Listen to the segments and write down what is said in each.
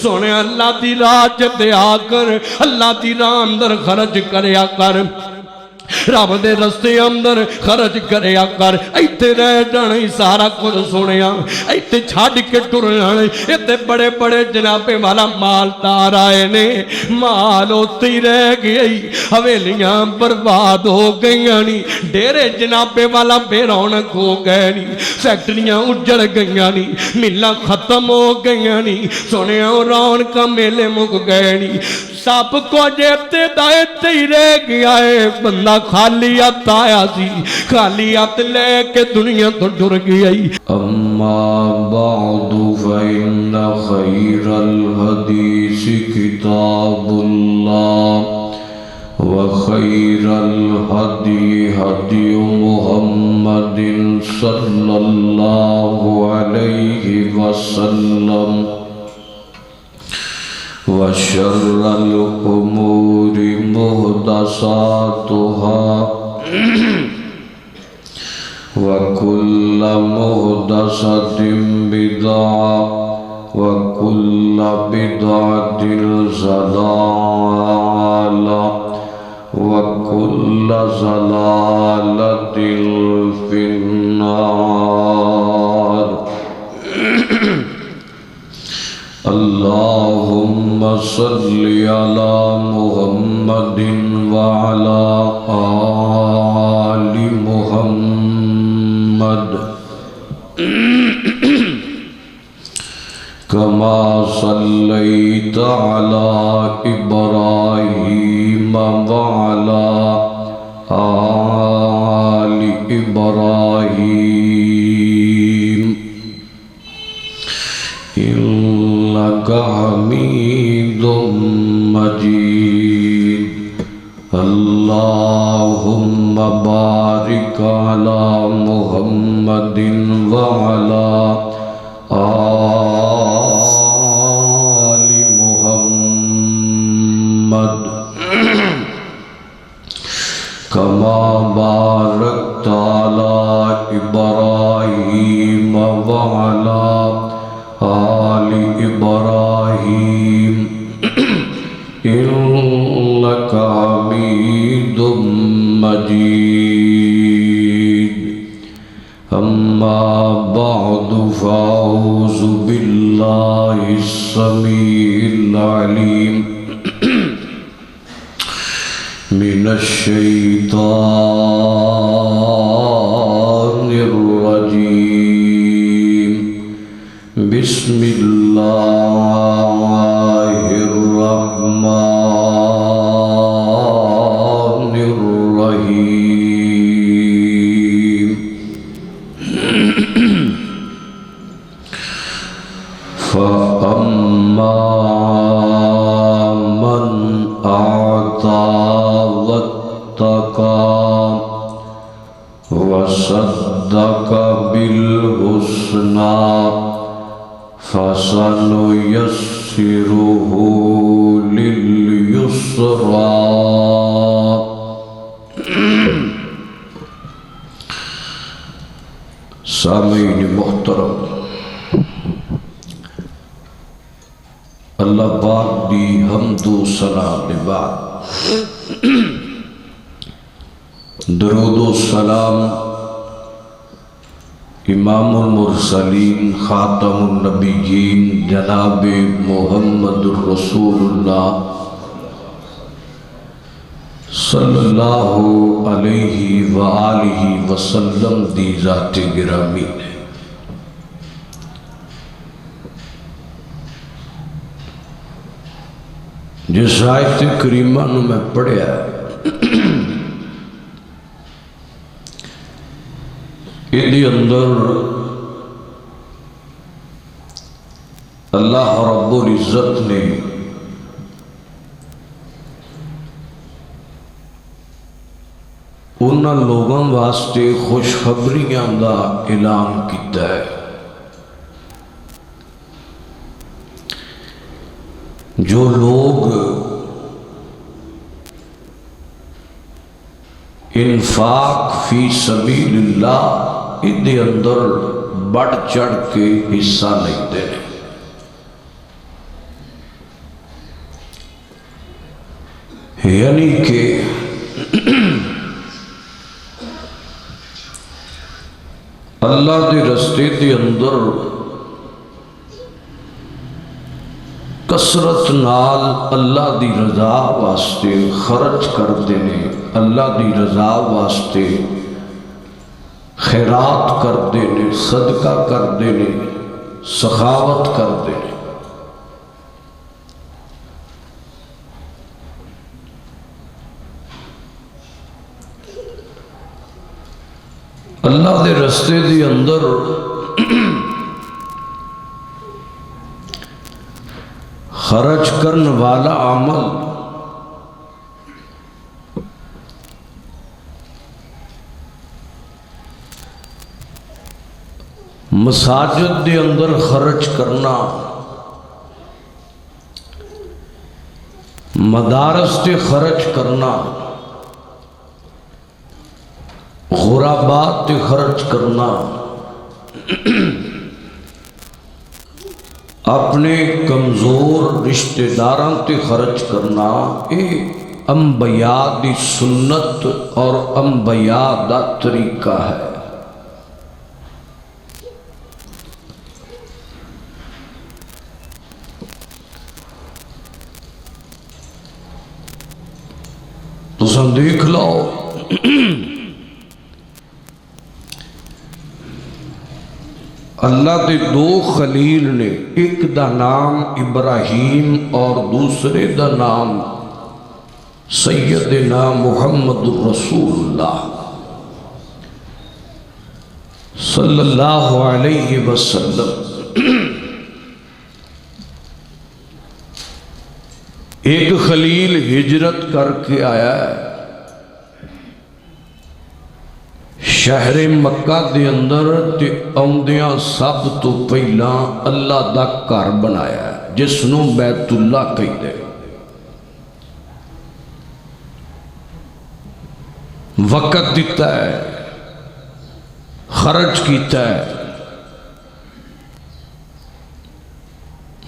سونے اللہ دی راہ تے آ کر اللہ دی راہ اندر خرچ کریا کر رب دے رستے اندر خرچ کریا کر ایتھے رہ جانے سارا کچھ سنیا ایتھے چھاڑ کے ٹر جانے ایتھے بڑے بڑے جناب والا مالدار آئے نے مال ہوتی رہ گئی حویلیاں برباد ہو گئیاں نہیں ڈیرے جناب والا بے رونق ہو گئے نہیں فیکٹریاں اجڑ گئیاں نہیں ملہ ختم ہو گئیاں نہیں سونے رونق میلے مک گئے نہیں سب کو جیتے دائتے ہی رہ گیا ہے بندہ خالی ہاتھ آیا سی خالی ہاتھ لے کے دنیا تو ڈر گئی اما بعد فإن خير الحديث كتاب الله وخير الهدي هدي محمد صلى الله عليه وسلم وشر الأمور محدثاتها وكل محدثة بدعة وكل بدعة ضلالة وكل ضلالة في النار اللهم صل على محمد وعلى آل محمد كما صليت على إبراهيم وعلى آل إبراهيم إنك حميد مجيد اللهم بارك على محمد وعلى آل محمد كما باركت على إبراهيم وعلى آل إبراهيم إنك حميد مجيد أما بعد فأعوذ بالله السميع العليم من الشيطان الرجيم بسم الله الرحمن الرحيم فأما من أعطى واتقى وصدق بالحسنى فسنيسره لليسرى سامعین محترم اللہ پاک دی حمد و ثنا دے بعد درود و سلام امام المرسلین خاتم النبیین جناب محمد الرسول اللہ صلی اللہ علیہ وآلہ وسلم دی ذات گرامی نے جس آیت کریمہ نو میں پڑھیا ایدی اندر اللہ رب العزت نے انہاں لوگوں واسطے خوشخبریاں دا اعلان کیتا ہے جو لوگ انفاق فی سبیل اللہ ادھے اندر بڑھ چڑھ کے حصہ لیتے ہیں یعنی کہ اللہ دے رستے دے اندر کثرت نال اللہ دی رضا واسطے خرچ کرتے نے، اللہ دی رضا واسطے خیرات کرتے نے، صدقہ کرتے نے، سخاوت کرتے نے۔ اللہ دے رستے دے اندر خرچ کرن والا عمل مساجد دے اندر خرچ کرنا، مدارس تے خرچ کرنا، غربات تے خرچ کرنا، اپنے کمزور رشتہ داراں تے خرچ کرنا، یہ انبیاء دی سنت اور انبیاء دا طریقہ ہے۔ تساں دیکھ لو اللہ دے دو خلیل نے، ایک دا نام ابراہیم اور دوسرے دا نام سیدنا محمد رسول اللہ صلی اللہ علیہ وسلم۔ ایک خلیل ہجرت کر کے آیا ہے، شہر مکہ دے اندر تے آمدیاں سب تو پہلا اللہ دا گھر بنایا ہے جس نو بیت اللہ کہتے ہیں۔ وقت دیتا ہے، خرچ کیتا ہے،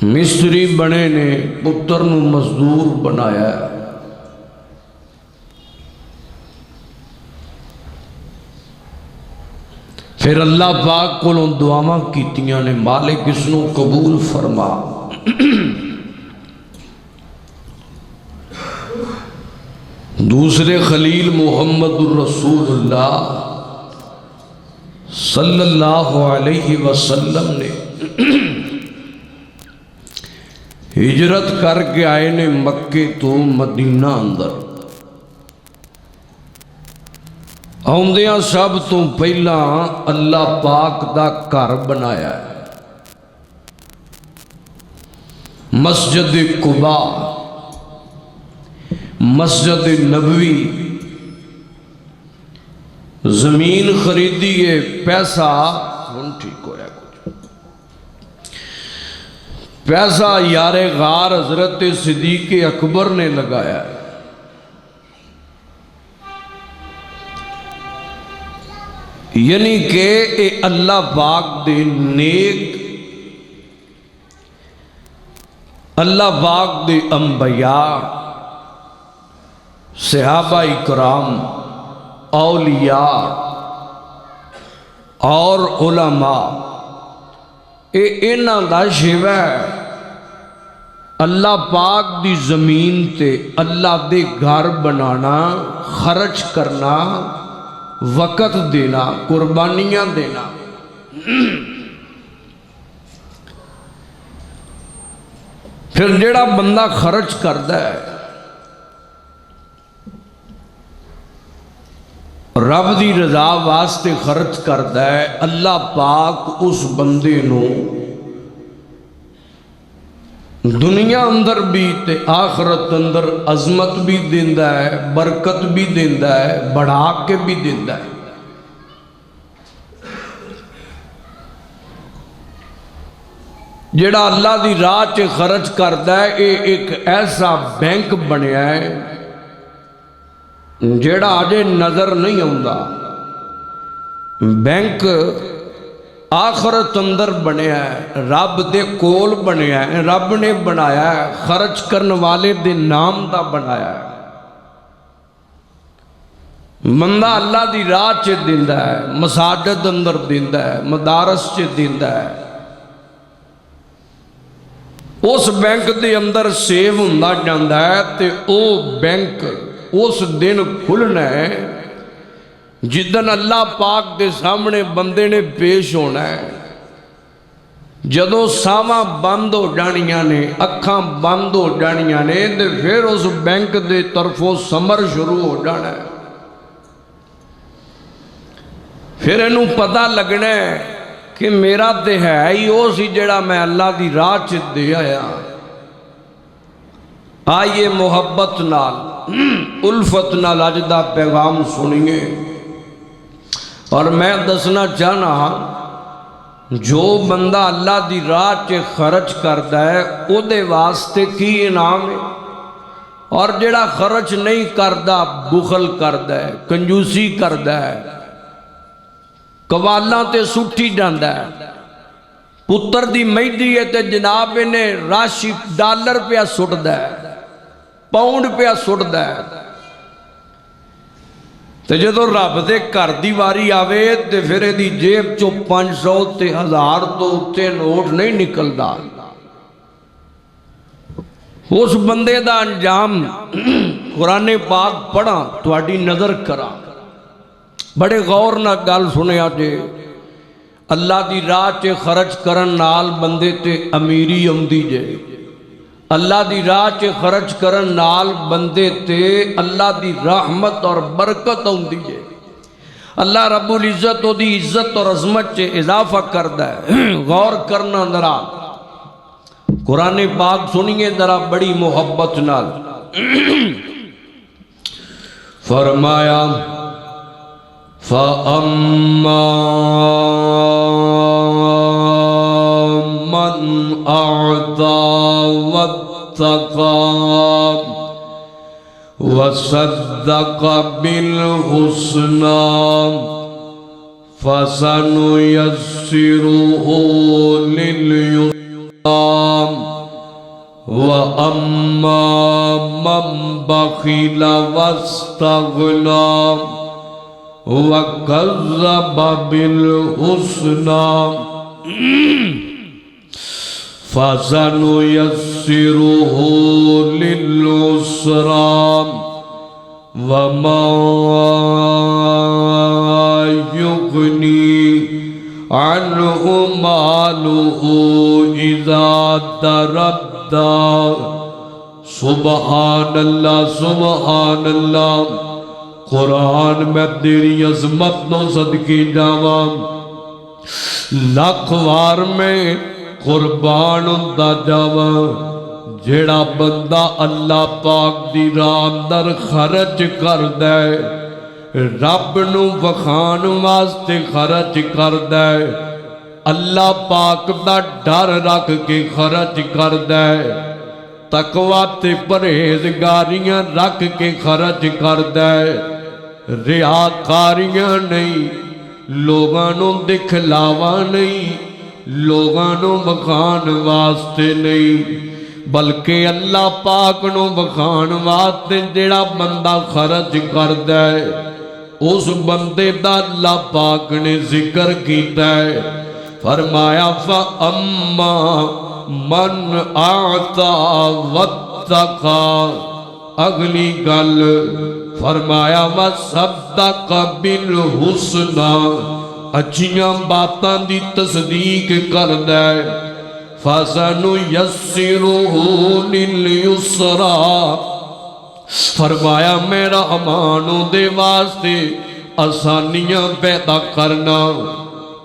مستری بنے نے، پتر نو مزدور بنایا ہے۔ پھر اللہ پاک کو دعاواں کیتیاں نے، مالک اس نو قبول فرما۔ دوسرے خلیل محمد الرسول اللہ صلی اللہ علیہ وسلم نے ہجرت کر کے آئے نے مکے تو مدینہ اندر۔ آمدیاں سب تو پہلا اللہ پاک دا گھر بنایا ہے، مسجد قباء، مسجد نبوی، زمین خریدی ہے، پیسہ ہن ٹھیک ہویا کچھ پیسہ یار غار حضرت صدیق اکبر نے لگایا ہے۔ یعنی کہ اے اللہ پاک دے نیک، اللہ پاک دے انبیاء، صحابہ اکرام، اولیاء اور علماء، اے انہاں دا شیوہ ہے۔ اللہ پاک دی زمین تے اللہ دے گھر بنانا، خرچ کرنا، وقت دینا، قربانیاں دینا۔ پھر جڑا بندہ خرچ کرتا ہے، رب دی رضا واسطے خرچ کرتا ہے، اللہ پاک اس بندے نو دنیا اندر بھی تے آخرت اندر عظمت بھی دیندا ہے، برکت بھی دیندا ہے، بڑھا کے بھی دیندا ہے۔ جڑا اللہ دی راہ چ خرچ کرتا ہے، اے ایک ایسا بینک بنیا ہے جڑا اجے نظر نہیں آندا۔ بینک آخرت اندر بنیا ہے، رب دے کول بنیا ہے، رب نے بنایا ہے، خرچ کرن والے دے نام دا بنایا ہے۔ بندہ اللہ دی راہ چ دیندا ہے، مساجد اندر دیندا ہے، مدارس چ دیندا ہے، اس بینک دے اندر سیو ہوندا جاندا ہے تے او بینک اس دن کھلنا ہے جدن اللہ پاک دے سامنے بندے نے پیش ہونا ہے۔ جدوں ساواں بند ہو جانیاں نے، اکھاں بند ہو جانیاں نے تے پھر اس بینک دے طرفوں سمر شروع ہو جانا ہے۔ پھر انہوں پتہ لگنا ہے کہ میرا تے ہے ہی او سی جڑا میں اللہ دی راہ چ دے آیا۔ آئیے محبت نال الفت نال اج دا پیغام سنیے، اور میں دسنا چاہنا جو بندہ اللہ دی راہ چ خرچ کردا ہے او دے واسطے کی انعام ہے، اور جڑا خرچ نہیں کردا بخل کردا ہے، کنجوسی کردا ہے، قوالاں تے سٹی جاندا ہے، پتر دی مہدی ہے تے جناب نے راشی ڈالر پہ سٹدا ہے، پاؤنڈ پہ سٹدا ہے، تے جدو رب دے گھر دی واری آوے تے پھر دی جیب چو 500 تے 1000 تو اتے نوٹ نہیں نکلدا۔ اس بندے دا انجام قرآن پاک پڑھا تواڈی نظر کرا، بڑے غور نہ گل سنیا جے۔ اللہ دی راہ چ خرچ کرن نال بندے تے امیری اوندی جے، اللہ دی راہ چ خرچ کرن نال بندے تے اللہ دی رحمت اور برکت اوندی جے۔ اللہ رب العزت او دی عزت اور عظمت چ اضافہ کردا ہے۔ غور کرنا ذرا، قرآن پاک سنیے ذرا بڑی محبت نال۔ فرمایا فَأَمَّا مَنْ أَعْطَى وَاتَّقَى وَصَدَّقَ بِالْحُسْنَى فَسَنُيَسِّرُهُ لِلْيُسْرَى وَأَمَّا مَنْ بَخِلَ وَاسْتَغْنَى وَكَذَّبَ بِالْحُسْنَى فَسَنُيَسِّرُهُ لِلْعُسْرَى وَمَا يُغْنِي عَنْهُ مَالُهُ إِذَا تَرَدَّى۔ سبحان اللہ سبحان اللہ۔ قرآن میں تیری عظمت نو صدقی جاواں، لاکھ وار میں قربان ہوندا جاواں جیڑا بندہ اللہ پاک دی راہ اندر خرچ کردا ہے، رب نو وکھان واسطے خرچ کردا ہے، اللہ پاک دا ڈر رکھ کے خرچ کردا ہے، تقوی تے پرہیزگاریاں رکھ کے خرچ کردا ہے، ریاکاریاں نہیں، لوگاں نو دکھلاوا نہیں، لوگاں نو بخان واسطے نہیں، بلکہ اللہ پاک نو بخان واسطے جڑا بندہ خرچ کردا ہے اس بندے دا اللہ پاک نے ذکر کیتا ہے۔ فرمایا فَأَمَّا مَنْ أَعْطَى وَاتَّقَى، اگلی گل فرمایا وَصَدَّقَ بِالْحُسْنَى، اچھیاں باتاں دی تصدیق کردا ہے، فَسَنُيَسِّرُهُ لِلْيُسْرَى، فرمایا میں رحمانوں دے واسطے آسانیاں پیدا کرنا،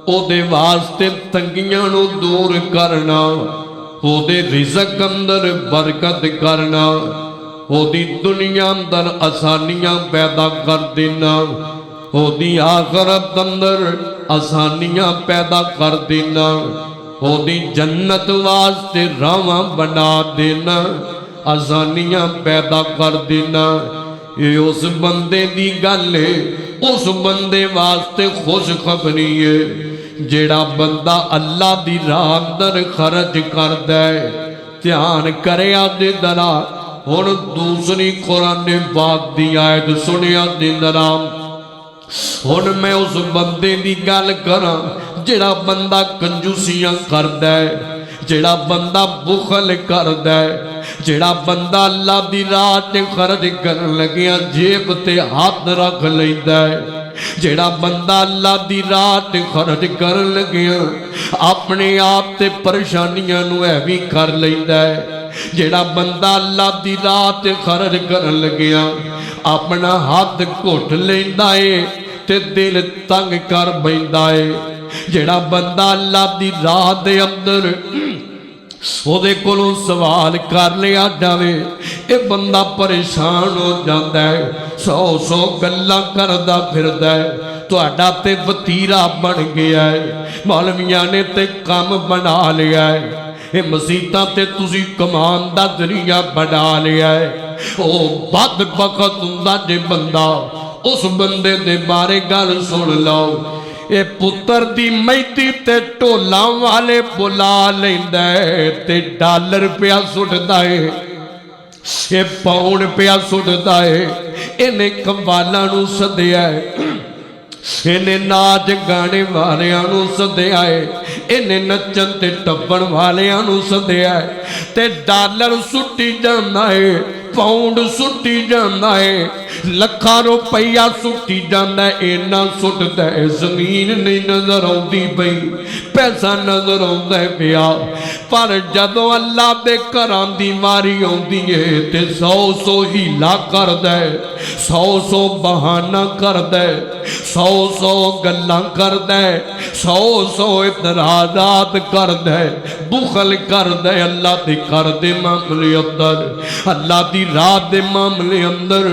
او دے واسطے تنگیاں نو دور کرنا، او دے رزق اندر برکت کرنا، او دی دنیا اندر آسانیاں پیدا کر دینا، او دی آخرت اندر آسانیاں پیدا کر دینا، او دی جنت واسطے راواں بنا دینا، آسانیاں پیدا کر دینا۔ یہ اس بندے دی گل ہے، اس بندے واسطے خوش خبری ہے جیڑا بندہ اللہ دی راہ اندر خرچ کردا ہے۔ دھیان کرے آدھے درا، ہن دوسری قرآن پاک دی آیت سنیا دے درا، ہن میں اس بندے دی گل کراں جڑا بندہ کنجوسیاں کردا ہے، جڑا بندہ بخل کردا ہے، جڑا بندہ اللہ دی راہ تے خرچ کرن لگیا جیب تے ہاتھ رکھ لیندا ہے، جڑا بندہ اللہ دی راہ تے خرچ کرن لگیا اپنے آپ تے پریشانیاں نو ایویں کر لیندا ہے، جڑا بندہ اللہ دی راہ تے خرچ کرن لگیا اپنا ہاتھ گھٹ لیندا ہے تے دل تنگ کر بیندا ہے، جڑا بندہ اللہ دی راہ دے اندر او دے کولوں سوال کر لیا جاوے اے بندہ پریشان ہو جاتا ہے، سو گلاں کردا پھردا ہے، تہاڈا تے وتیرا بن گیا ہے، مولویاں نے تے کام بنا لیا ہے، اے مسیتاں تے تسی کمان دا ذریعہ بنا لیا ہے۔ او بد بخت ہوندا جے بندہ اس بندے دے بارے گل سن لو، اے پتر دی میتی تے ٹولاں والے بلا لیندا ہے تے ڈالر پیا سٹدا ہے، اے پاؤنڈ پیا سٹدا ہے، اینے قوالاں نو سدیا ہے، اینے ناچ گانے والیاں نو سدیا ہے، اینے نچن تے ٹپن والیاں نو سدیا ہے تے ڈالر سٹی جاندا ہے، پاؤنڈ سٹی جاندا ہے، لکھاں روپیہ سٹی جاندا ہے، اینا سٹدا ہے زمین نہیں نظر آندی پئی، پیسہ نظر آندا ہے پیا، پر جدوں اللہ دے گھراں دی واری آندی ہے تے سو ہیلا کردا ہے، سو بہانہ کردا ہے، سو گلاں کردا ہے، سو اعتراضات کردا ہے، بخل کردا ہے اللہ دے گھر دے معاملے اندر، اللہ دی راہ دے معاملے اندر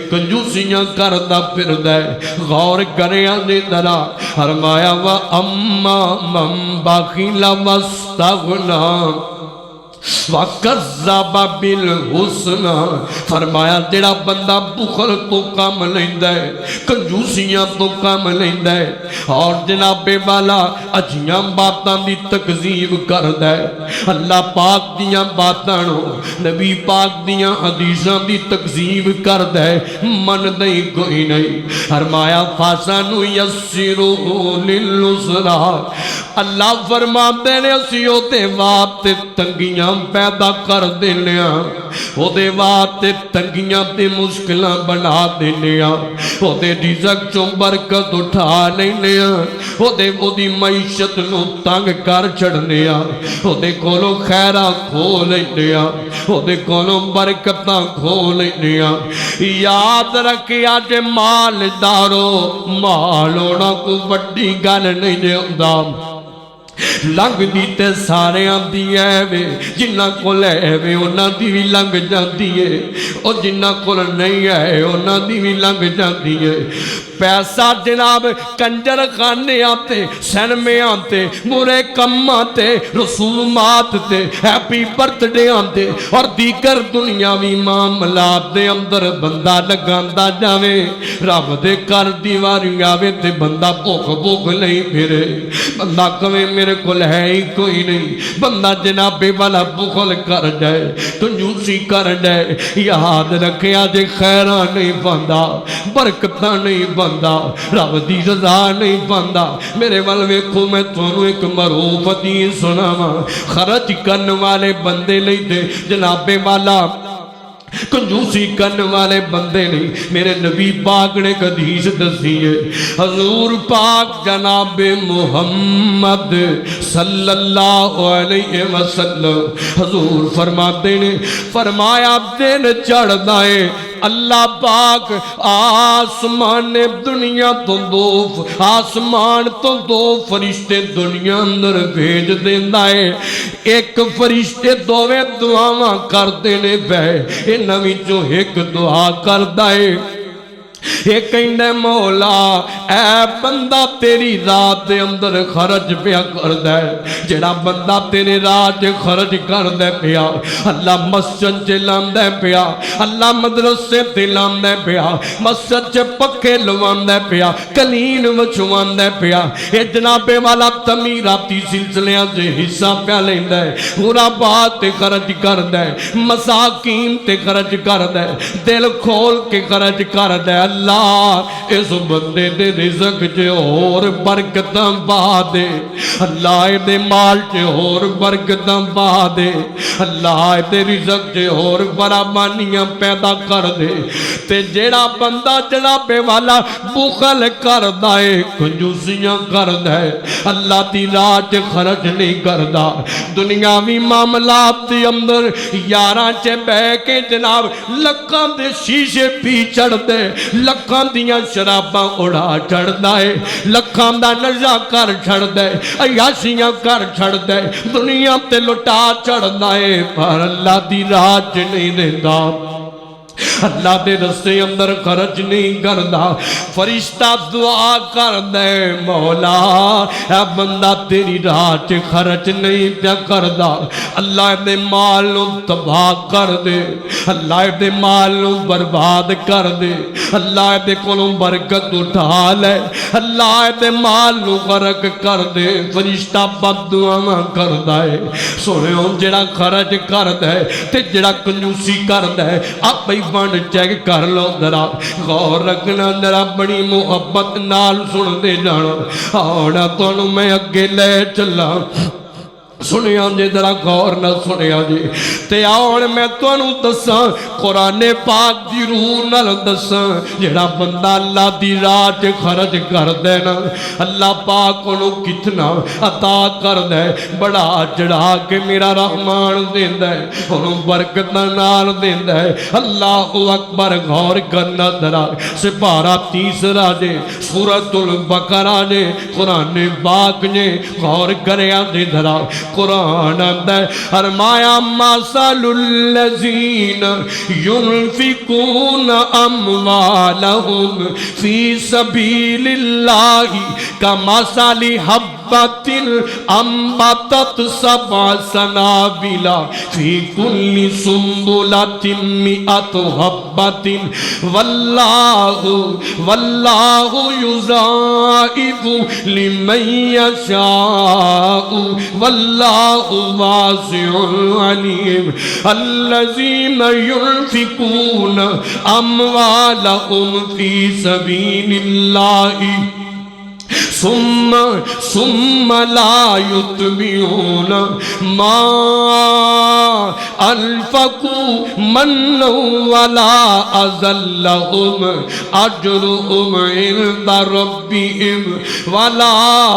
کنجوسیاں کردا پھردا ہے۔ غور کریاں دے ذرا، فرمایا وَأَمَّا مَن بَخِلَ وَاسْتَغْنَىٰ وَكَذَّبَ بِالْحُسْنَىٰ، فرمایا جڑا بندہ بخل تو کام لیندا ہے، کنجوسیاں تو کام لیندا ہے اور جناب والا اچھیاں باتاں دی تکذیب کردا ہے، اللہ پاک دیاں باتاں نو، نبی پاک دیاں حدیثاں دی تکذیب کردا ہے، من نہیں کوئی نہیں، فرمایا فَسَنُيَسِّرُهُ لِلْيُسْرَىٰ، اللہ فرماندے نے اسی او تے واسطے تنگیاں پیدا کر دینے او دے واسطے تنگیاں تے مشکلاں بنا دینے او دے رزق چوں برکت اٹھا لینے او دی معیشت نو تنگ کر چھڑنے او دے کولوں خیراں کھو لینے او دے کولوں برکتاں کھو لینے۔ یاد رکھیا جے مالدارو، مال ہونا کوئی وڈی گل نہیں جے ہوندا، لنگ دی تے سارے آندی ہے وے، جنہ کول ہے وے انہاں دی بھی لنگ جاندی ہے، اور جنہ کول نہیں ہے انہاں دی بھی لنگ جاندی ہے۔ پیسہ جناب کنجر خانے آتے، سینمے آتے، برے کم آتے، رسومات تے، ہیپی برتھ ڈے آتے اور دیگر دنیاوی معاملات دے اندر بندہ لگاندا جاوے، رب دے گھر دیواری آوے تے بندہ بھوک نہیں پھرے، بندہ کہے میرے کول ہے ہی کوئی نہیں، بندہ جناب والا بخل کر جائے، کنجوسی کر جائے، یاد رکھیا جے خیراں نہیں بندہ، برکتاں نہیں بندہ، رب دی رضا نہیں بندہ۔ میرے ول ویکھو میں تانوں ایک معروف حدیث سناواں، خرچ کرن والے بندے نہیں تے جناب والا کنجوسی کرنے والے بندے نہیں، میرے نبی پاک نے ایک حدیث دسی ہے، حضور پاک جناب محمد صلی اللہ علیہ وسلم حضور فرماتے نے، فرمایا دن چڑھدا ہے اللہ پاک آسمان دنیا تو آسمان تو دو فرشتے دنیا اندر بھیج دیندا ہے، ایک فرشتے دوویں دعاواں کردے نے بے انہاں وچوں ایک دعا کردا ہے، یہ کہندے مولا اے بندہ تیری رات دے اندر خرچ پیا کردا ہے، جڑا بندہ تیرے رات خرچ کردا پیا، اللہ مسجد چ لاندا پیا، اللہ مدرسے تے لاندا پیا، مسجد چ پکے لواندا پیا، کلین وچھواندا پیا، اے جناب والا تعمیراتی سلسلیاں تے حصہ پیا لیندا ہے، پورا بات تے خرچ کردا ہے، مساکین تے خرچ کردا ہے، دل کھول کے خرچ کردا ہے، اللہ اللہ اس بندے دے رزق چ اور برکتاں پا دے اللہ دے مال چ اور برکتاں پا دے اللہ دے رزق چ اور برابانیاں پیدا کر دے تے جیڑا بندہ جناب والا بخل کردا ہے کنجوسیاں کردا ہے اللہ دی راہ چ خرچ نہیں کردا دنیاوی معاملات دے اندر یاراں چ بہ کے جناب لکھاں دے شیشے پی چڑھ دے لکھاں دیاں شراباں اڑا چڑھدا ہے لکھاں دا نشہ کر چھڑدا ہے عیاشیاں کر چھڑدا ہے دنیا تے لٹا چڑھدا ہے پر اللہ دی راہ چ نہیں دیندا اللہ دے رستے اندر خرچ نہیں کردا فرشتہ دعا کر دے مولا اے بندہ تیری راہ چ خرچ نہیں پیا کردا اللہ دے مال نو تباہ کر دے اللہ دے مال نو برباد کر دے اللہ دے کولوں برکت اٹھا لے اللہ دے مال نو غرق کر دے فرشتہ بد دعاواں کردا ہے سنو جڑا خرچ کردا ہے تے جڑا کنجوسی کردا ہے آپ ہی بن چیک کر لو ذرا غور رکھنا ذرا بڑی محبت نال سن دے جانا آنا تو میں اگے لے چلا سنیا جی ذرا غور نہ سنیا جی تے آن میں تانوں دساں قرآن پاک دی روح نال دساں جڑا بندہ اللہ دی راہ چ خرچ کر دے نا اللہ پاک انہوں کتنا عطا کر دے بڑا چڑھا کے میرا رحمان دیندا ہے انہوں برکت نال دیندا ہے اللہ اکبر غور کرنا ذرا سپارہ 30 جے سورۃ البقرہ جے قرآن پاک جے غور کریا جے ذرا قرآن اندر فرمایا مثل الذین ينفقون اموالهم فی سبیل اللہ کمثل حبۃ انبتت سبع سنابل فی کل سنبلۃ مئۃ حبۃ واللہ یضاعف لمن یشاء واللہ واسع علیم الذین ينفقون اموالهم فی سبیل اللہ ثم لا يتبعون ما انفقوا منا ولا اذى لهم اجرهم عند ربهم ولا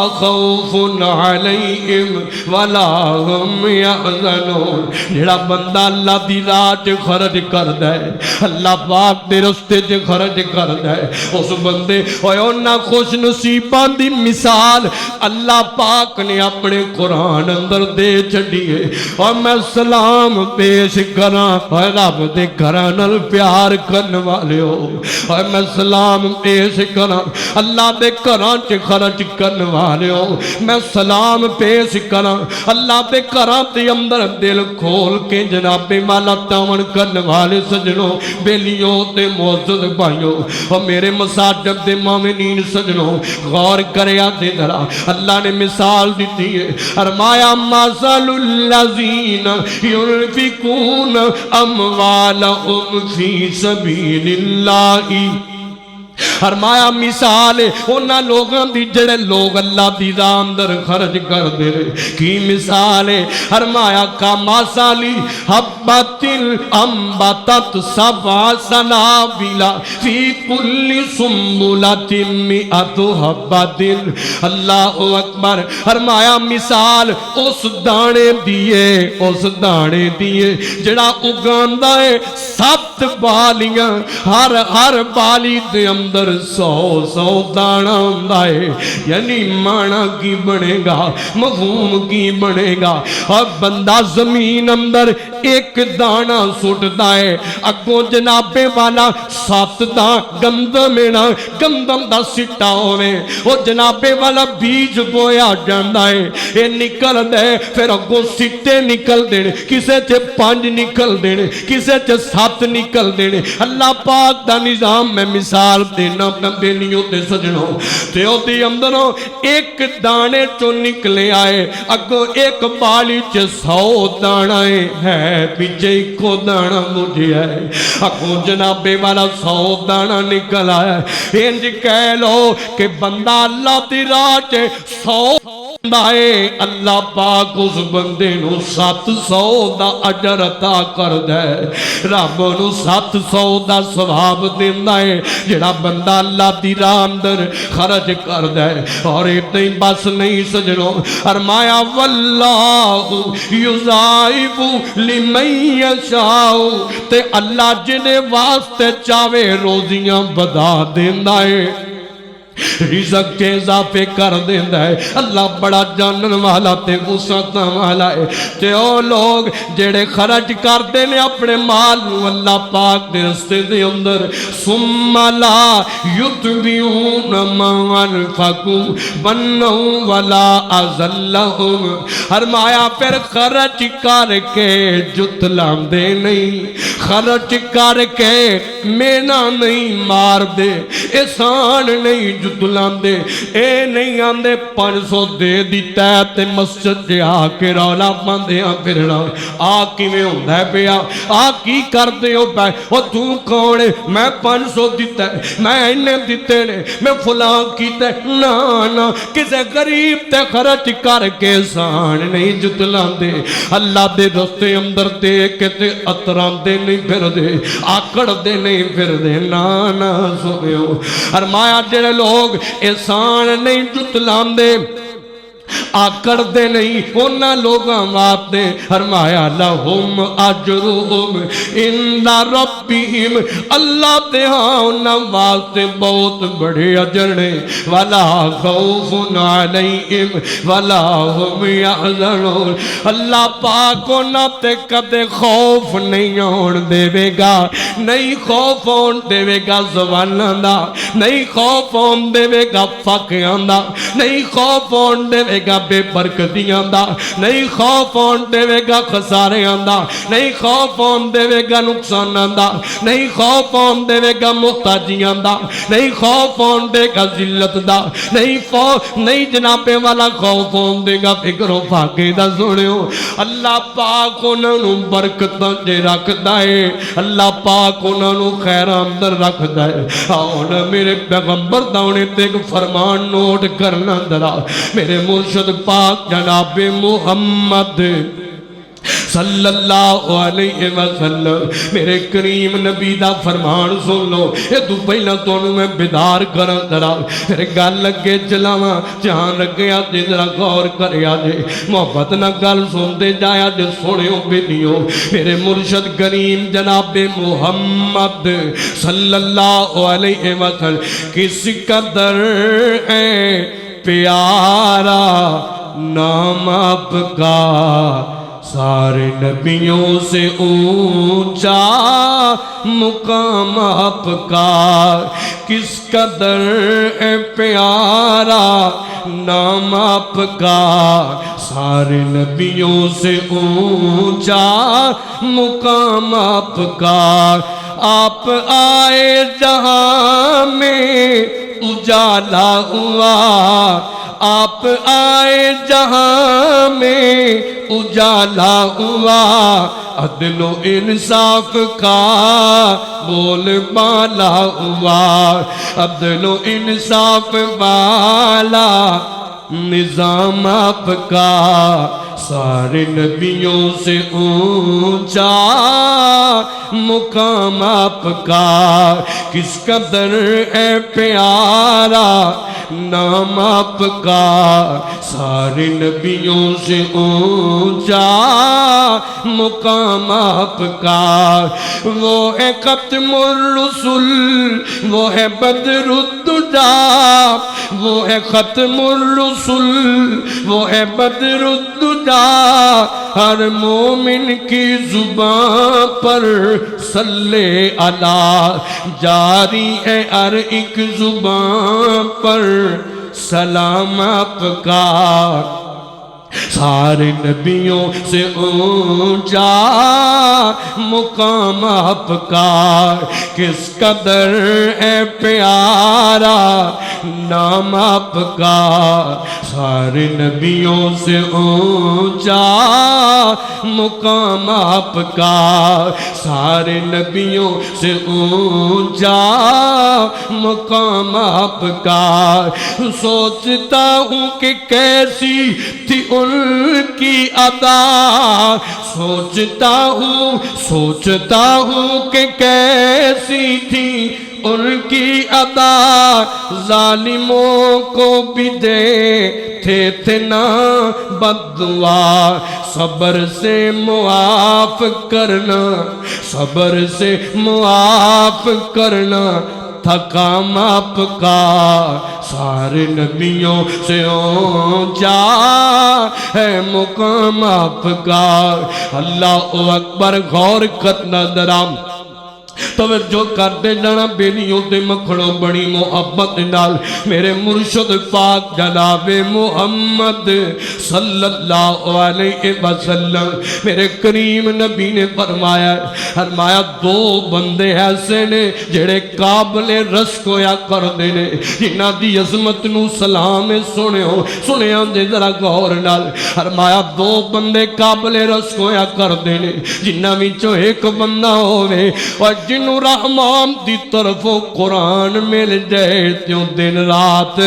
خوف عليهم ولا هم يحزنون جڑا بندہ اللہ دی راہ چ خرچ کردا ہے اللہ پاک دے رستے چ خرچ کردا ہے اس بندے اوے انہاں خوش نصیباں دی مثال اللہ پاک نے اپنے قرآن اندر دے چھڑیے اور میں سلام پیش کراں اور رب دے گھرانل پیار کرن والے ہو اور میں سلام پیش کراں اللہ دے گھراں چ خرچ کرن والے ہو میں سلام پیش کراں اللہ دے گھراں دے اندر دل کھول کے جناب والا تاون کرن والے سجنوں بیلیوں تے معزز بھائیوں اور میرے مساجد دے مومنین سجنوں غور کریا دے ذرا اللہ نے مثال دیتی ہے فرمایا مثل الذین ينفقون اموالهم فی سبیل اللہ فرمایا مثال انہاں لوگاں دی جڑے لوگ اللہ دی راہ اندر خرچ کر دے کی مثال ہے فرمایا کا مثال حبۃ انبتت سبع سنابل فی کل سنبلۃ مئۃ حبۃ اللہ اکبر فرمایا مثال اس دانے دیے جڑا اگاندا ہے 7 بالیاں ہر بالی دے اندر 100 دانا ہوندا ہے یعنی معنی کی بنے گا مفہوم کی بنے گا اور بندہ زمین اندر ایک دانا سٹتا ہے اگوں جناب والا 7 گندم دا سٹا ہوئے وہ جناب والا بیج بویا جاندہ ہے یہ نکل دے پھر اگوں سٹے نکل دے کسے چے 5 نکل دے کسے چے 7 نکل نکل دینے اللہ پاک دا نظام میں مثال دینا بیلیوں تے سجنوں تے او دی اندروں ایک دانے چو نکلے آئے اگو ایک بالی چے 100 دانے ہے پیچھے ایک کو دانا مجھے ہے اگو جنابے والا 100 دانا نکل آیا انج کہہ لو کہ بندہ اللہ دی راہ چے 100 دائے اللہ پاک اس بندے نو 700 دا اجر عطا کر دے رب نو 700 دا ثواب دیندا ہے جڑا بندہ اللہ دی راہ اندر خرچ کر دے اور اتنی بس نہیں سجنوں فرمایا واللہ یضاعف لمن یشاء تے اللہ جنے واسطے چاہے روزیاں بدا دیندا ہے رزق کے اضافے کر دیندہ ہے اللہ بڑا جانن والا تے وسعت والا ہے تے او لوگ جڑے خرچ کر دینے اپنے مال نو اللہ پاک دے رستے دے اندر ثم لا یتبعون ما انفقوا بنوا ولا اذلهم فرمایا پھر خرچ کر کے جتلام دے نہیں خرچ کر کے مینا نہیں مار دے احسان نہیں جتلان دے اے نہیں آندے 500 دے دیتا ہے تے مسجد دے آکے رولا باندے پھرنا آکی میں ہوندہ ہے پیا آکی کر دے ہو پہ او تو کونے میں 500 دیتا ہے میں انہیں دیتے نے میں فلان کیتے نا کسے غریب تے خرچ کر کے سان نہیں جتلان دے اللہ دے رستے اندر دے کے تے اتران دے نہیں پھر دے آکڑ دے نہیں پھر دے نا سنیو فرمایا جڑے لوگ احسان نہیں جتلان دے آکڑ دے نہیں انہاں لوگاں واسطے فرمایا لہم اجرہم عند ربہم اللہ دے ہاں انہاں واسطے بہت بڑے اجر نے ولا خوف علیہم ولا هم یحزنون اللہ پاک انہاں تے کدے خوف نہیں ہون دے گا نہیں خوف ہون دے گا زواناں دا نہیں خوف ہون دے گا فقیراں دا نہیں خوف ہون دے گا بے برکتیاں دا نہیں خوف ہون دے گا خساریاں دا نہیں خوف ہون دے گا نقصاناں دا نہیں خوف ہون دے گا محتاجیاں دا نہیں خوف ہون دے گا ذلت دا نہیں جنابے والا خوف ہون دے گا فکر و فاقے دا سنیو اللہ پاک انہوں نے برکتاں جے رکھ دائے اللہ پاک انہوں نے خیر اندر رکھ دائے اور میرے پیغمبر داؤنے تے ایک فرمان نوٹ کرنا درا میرے مرشد پاک جناب محمد صلی اللہ علیہ وسلم میرے کریم نبی دا فرمان سن لو یہ تو پہلا تو میں بیدار کرن درا میرے گل لگے چلاواں جہاں لگیا تے ذرا غور کریا جے محبت نہ گل سنتے جایا جے سنیو بیلیو میرے مرشد کریم جناب محمد صلی اللہ علیہ وسلم کس قدر ہے پیارا نام آپ کا سارے نبیوں سے اونچا مقام آپ کا کس قدر ہے پیارا نام آپ کا سارے نبیوں سے اونچا مقام آپ کا آپ آئے جہاں میں اجالا ہوا آپ آئے جہاں میں اجالا ہوا عدل و انصاف کا بول بالا ہوا عدل و انصاف والا نظام آپ کا سارے نبیوں سے اونچا مقام آپ کا کس قدر ہے پیارا نام آپ کا سارے نبیوں سے اونچا مقام آپ کا وہ ہے ختم الرسل وہ ہے بدر الدجا وہ ہے ختم الرسل وہ ہے بدر الدجا ہر مومن کی زبان پر صلی علی جاری ہے ہر ایک زبان پر سلام آپ کا سارے نبیوں سے اونچا مقام آپ کا، کس قدر ہے پیارا نام آپ کا، سارے نبیوں سے اونچا مقام آپ کا، سارے نبیوں سے اونچا مقام آپ کا۔ سوچتا ہوں کہ کیسی تھی ان کی ادا، سوچتا ہوں کہ کیسی تھی ان کی ادا، ظالموں کو بھی دیتے تھے نا بددعا، صبر سے معاف کرنا، صبر سے معاف کرنا تھا کام آپ کا، سارے نبیوں سے اونچا ہے مقام آپ کا۔ اللہ اکبر، غور کرنا ذرا، توجہ کرتے جانا بیلیوں تے مکھڑوں بڑی محبت نال میرے مرشد پاک جناب محمد صلی اللہ علیہ وسلم میرے کریم نبی نے فرمایا دو بندے ایسے نے جڑے قابل رشک ہویا کردے نے، جنہاں دی عظمت نو سلام سنیا دے ذرا غور نال، فرمایا دو بندے قابل رشک ہویا کردے نے، جنہاں وچوں ایک بندہ ہووے اور جنہوں رحمان دی طرفوں قرآن مل جائے تیوں دن رات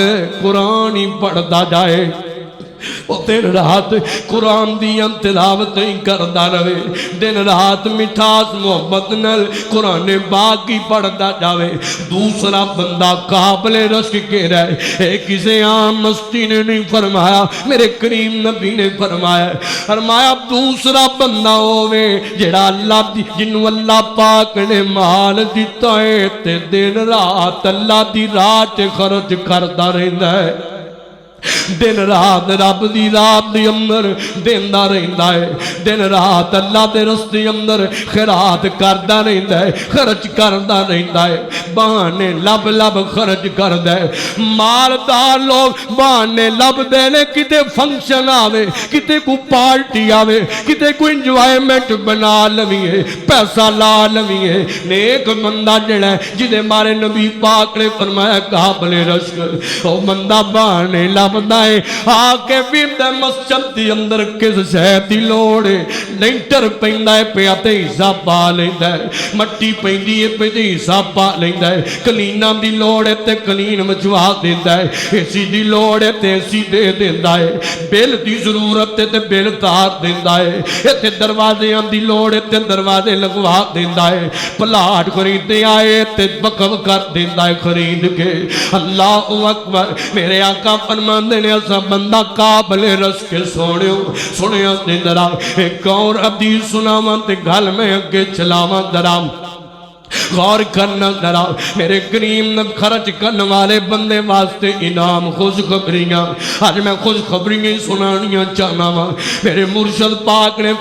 قرآن ہی پڑھتا جائے، وہ دن رات قرآن دیاں تلاوت ہی کردا رہے، دن رات مٹھاس محبت نل قرآن باقی پڑھدا جاوے۔ دوسرا بندہ قابل رشک کے رہے، ایک کسی عام مستی نے نہیں فرمایا، میرے کریم نبی نے فرمایا دوسرا بندہ ہووے جڑا اللہ دی جنوں اللہ پاک نے مال دیتا ہے تے دن رات اللہ دی راہ تے خرچ کردا رہندا ہے، دن رات رب دی رات دی اندر دیندا رہندا ہے، دن رات اللہ دے رستے اندر خیرات کردا رہندا ہے، خرچ کردا رہندا ہے، بہانے لب خرچ کردا ہے۔ مالدار لوگ بہانے لب دے نے، کتے فنکشن آوے، کتے کو پارٹی آوے، کتے کو انجوائمنٹ بنا لویے، پیسہ لا لویے۔ نیک بندہ جڑا ہے جدے مارے نبی پاک نے فرمایا قابل رشک، او بندہ بہانے لب دائے آکے ویندہ مسجد دی اندر کس شہد دی لوڑے، لینٹر پہندہ ہے پیاتے حساب پا لیندہ ہے، مٹی پہندی ہے پیتے حساب پا لیندہ ہے، کلینہ دی لوڑے تے کلین مجوا دیندہ ہے، ایسی دی لوڑے تے ایسی دے دیندہ ہے، بیل دی ضرورت تے بیل تار دیندہ ہے، ایتے دروازے دی لوڑے تے دروازے لگوا دیندہ ہے، پلاٹ خریدے آئے تے بکم کر دیندہ ہے خرید کے۔ اللہ اکبر، میرے آقا فرمان نے ایسا بندہ قابل رشک سنیا تے درام ایک اور حدیث سناواں تے گل میں اگے چلاواں درام، غور کرنا ذرا، میرے کریم نے خرچ کرنے والے بندے واسطے انعام خوشخبریاں، آج میں خوشخبریاں سنانیاں چاہنا وا۔ میرے مرشد پاک نے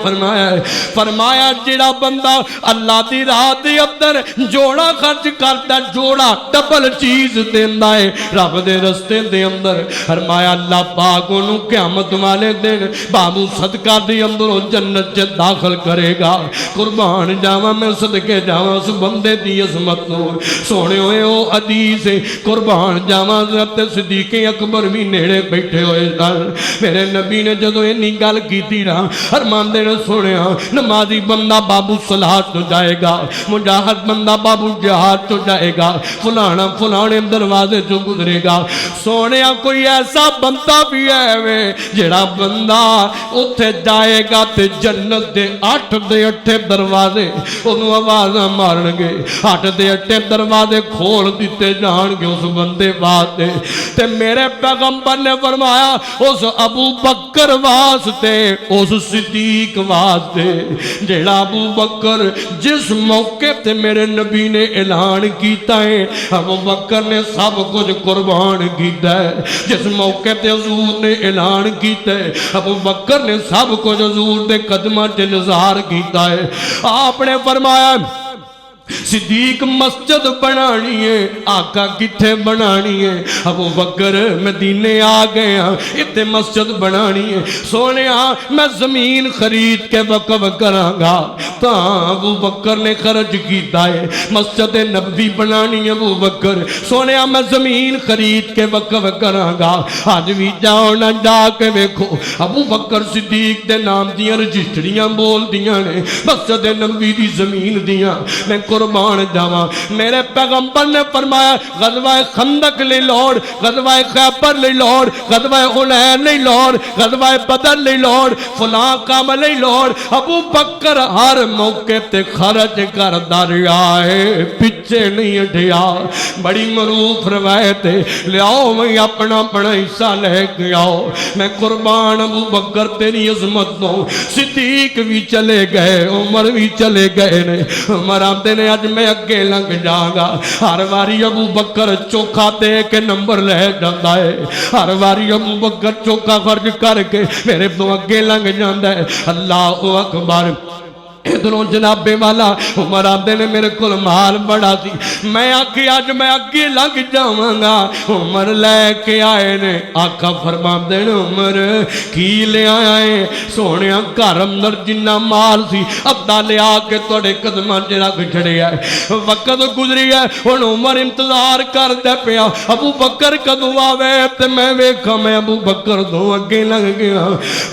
فرمایا جڑا بندہ اللہ دی راہ دے اندر جوڑا خرچ کرتا، جوڑا ڈبل چیز دیندا ہے رب دے رستے دے اندر، فرمایا اللہ پاک انہوں قیامت والے دن بابو صدقہ دے اندر جنت چ داخل کرے گا۔ قربان جاواں میں صدقے جاواں اس بندے دی عظمت نو، سونے ہوئے او حدیث قربان جاواں حضرت صدیق اکبر بھی نیڑے بیٹھے ہوئے سن۔ میرے نبی نے جدو اینی گل کیتی نا، فرماندے نے سنیا نمازی بندہ بابو صلاۃ تو جائے گا، مجاہد بندہ بابو جہاد تو جائے گا، فلانا فلانے دروازے تو گزرے گا۔ سونیا کوئی ایسا بندہ بھی ہے وے جڑا بندہ اتھے جائے گا تے جنت دے 8 دروازے انہوں آوازاں مارن گے، 8 دروازے کھول دیتے جان گے اس بندے واسطے۔ تے میرے پیغمبر نے فرمایا اس ابو بکر واسطے، اس صدیق واسطے، جڑا ابو بکر جس موقع تے میرے نبی نے اعلان کیتا ہے ابو بکر نے سب کچھ قربان کیتا ہے، جس موقع تے حضور نے اعلان کیتا ہے ابو بکر نے سب کچھ حضور دے قدمہ تے نظار کیتا ہے۔ آپ نے فرمایا صدیق مسجد بنانی ہے، آقا کتھے بنانی ہے؟ ابو بکر مدینے آ گئے ہیں، اتنے مسجد بنانی ہے، سونے میں زمین خرید کے وقف کرانگا۔ تو ابو بکر نے خرچ کیتا ہے، مسجد نبوی بنانی ہے ابو بکر، سونے میں زمین خرید کے وقف کرانگا۔ آج بھی جاؤ نہ جا کے ویکھو، ابو بکر صدیق دے نام دیاں رجسٹریاں بول دیاں نے، مسجد نبوی دی زمین دیاں۔ میں قربان جاواں، میرے پیغمبر نے فرمایا غزوہ خندق لے لوڑ، غزوہ خیبر لے لوڑ، غزوہ حنین لے لوڑ، غزوہ بدر لے لوڑ، فلاں کام لے لوڑ۔ ابو بکر ہر موقع تے خرچ کردا رہیا ہے، پیچھے نہیں ہٹیا۔ بڑی معروف روایت ہے، لیاؤ میں اپنا بڑا حصہ لے کے آؤ۔ میں قربان ابو بکر تیری عظمت دوں۔ صدیق بھی چلے گئے، عمر بھی چلے گئے نے، عمر آتے نے اج میں اگے لنگ جاگا۔ ہر واری ابو بکر چوکھا دے کے نمبر لے جاندہ ہے، ہر واری ابو بکر چوکھا خرچ کر کے میرے تو اگے لنگ جاندہ ہے۔ اللہ اکبر۔ ادھروں جناب والا عمر آدھے نے میرے کل مال بڑا سی، میں آکے آج میں اگے لگ جاؤں گا۔ عمر لے کے آئے نے، آقا فرما دے عمر کی لے آئے؟ سونے گھر اندر جنہ مال سی ادھا لے آ کے توڑے قدمہ رکھ چھڑے ہے۔ وقت گزری ہے، ہن عمر انتظار کر دے پیا ابو بکر کدوں آوے تے میں ویکھاں میں ابو بکر تو اگے لگ گیا۔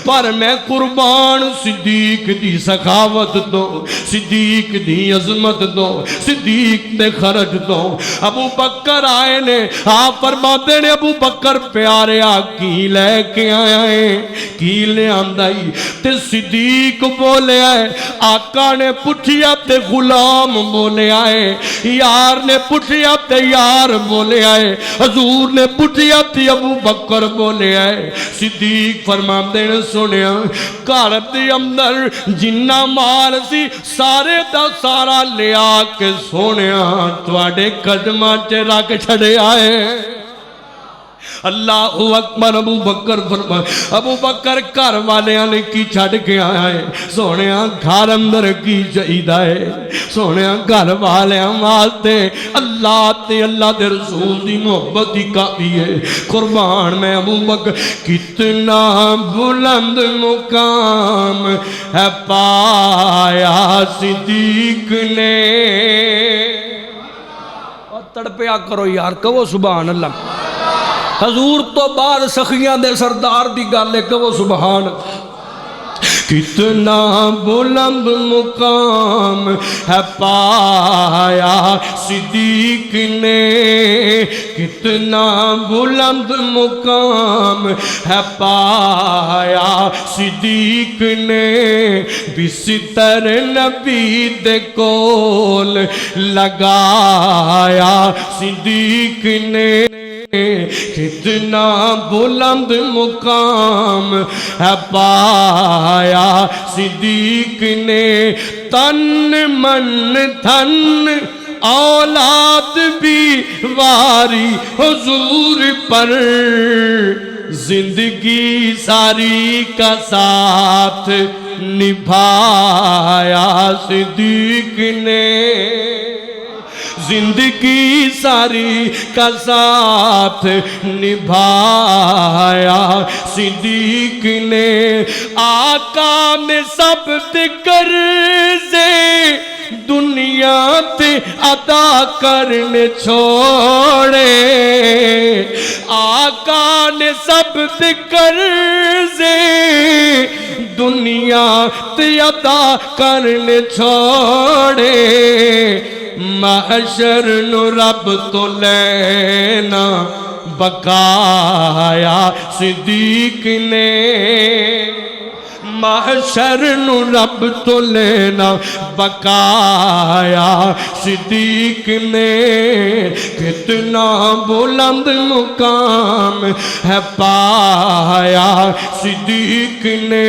پر میں قربان صدیق دی سخاوت دو، صدیق دی عظمت دو، صدیق دے خرج دو۔ ابو بکر آئے نے، آپ فرماتے نے ابو بکر پیارے کی لے کے آئے، کی لے آندائی تے صدیق بولے آئے، آقا نے پوچھیا تے غلام بولے آئے، یار نے پوچھیا تے یار بولے آئے، حضور نے پوچھیا تے ابو بکر بولے آئے۔ صدیق فرماتے نے سنیا گھر دے اندر جنہ مال سی سارے دا سارا لیا کے سونیا تواڈے قدماں چ رکھ چھڑے آئے۔ اللہ اکبر۔ ابو بکر فرما ابو بکر گھر والیاں نے کی چھڑ کے آیا ہے؟ سونے گھر اندر کی چاہیدا ہے؟ سونے گھر والیاں واسطے اللہ تے اللہ دے رسول دی محبت ہی کافی ہے۔ قربان میں ابو بکر کتنا بلند مقام ہے پایا صدیق نے۔ اور تڑپیا کرو یار، کہو سبحان اللہ۔ حضور تو بعد سخیاں دے سردار دی گالے کہو سبحان۔ کتنا بلند مقام ہے پایا صدیق نے، کتنا بلند مقام ہے پایا صدیق نے، بستر نبی دے کول لگایا صدیق نے۔ کتنا بلند مقام ہے پایا صدیق نے، تن من دھن اولاد بھی واری حضور پر، زندگی ساری کا ساتھ نبھایا صدیق نے، زندگی ساری کا ساتھ نبھایا صدیق نے۔ آقا نے سب قرضے دنیا تے ادا کرنے چھوڑے، آقا نے سب قرضے دنیا تے ادا کرنے چھوڑے، محشر نو رب تو لینا بقایا صدیق نے، محشر نو رب تو لینا بقایا صدیق نے۔ کتنا بلند مقام ہے پایا صدیق نے۔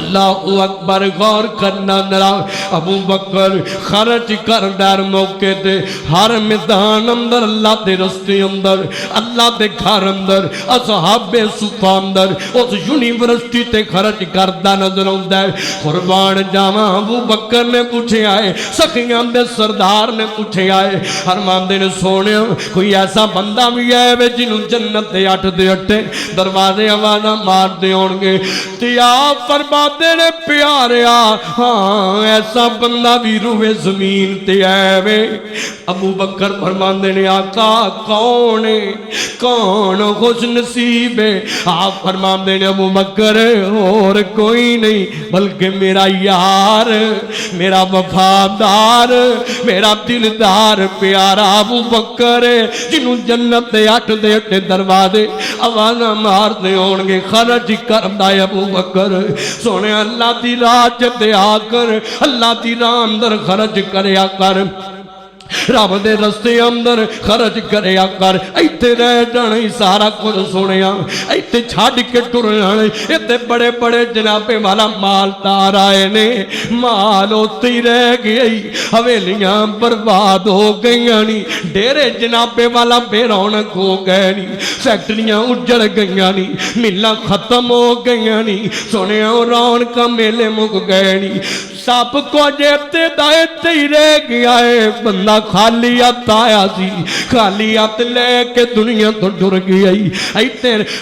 اللہ اکبر غور کرنا ذرا ابو بکر خرچ کر ڈر موقع تے ہر میدان اندر اللہ دے رستے اندر اللہ دے گھر اندر اصحاب صفا اندر اس یونیورسٹی تے خرچ کردہ نظر آتا ہے قربان جاواں ابو بکر نے پوچھے آئے سخیاں دے سردار نے پوچھے آئے فرماندے نے سونے کوئی ایسا بندہ بھی ہے وے جنوں جنت دے 8 دے 8 دروازے آوازاں مار دے ہون گے تیا فرماندے نے پیاریا ہاں ایسا بندہ بھی روئے زمین تے ہے وے ابو بکر فرماندے نے آقا کون ہے کون خوش نصیب ہے آپ فرماندے نے ابو بکر اور کوئی نہیں بلکہ میرا یار میرا وفادار میرا دلدار پیارا ابو بکر جنہوں جنت دے 8 دے 8 دروازے آوازاں مار دے ہون گے خرچ کردا ہے ابو بکر سونے اللہ دی راہ تے آ کر اللہ دی راہ اندر خرچ کریا کر رب دے رستے اندر خرچ کریا کر ایتھے رہ جانے سارا کچھ سنیا ایتھے چھڈ کے ٹر جانے ایتھے بڑے بڑے جناب والا مالدار آئے نے مال اوتھے ہی رہ گئی حویلیاں برباد ہو گئیاں نی ڈیرے جناب والا بے رونق ہو گئے نی فیکٹریاں اجڑ گئیاں نی ملاں ختم ہو گئیاں نی سنیا رونق میلے مک گئے نی سب کو جیتے دائتے ہی رہ گیا ہے بندہ خالی ہاتھ آیا سی خالی ہاتھ لے کے دنیا تو ڈر گئی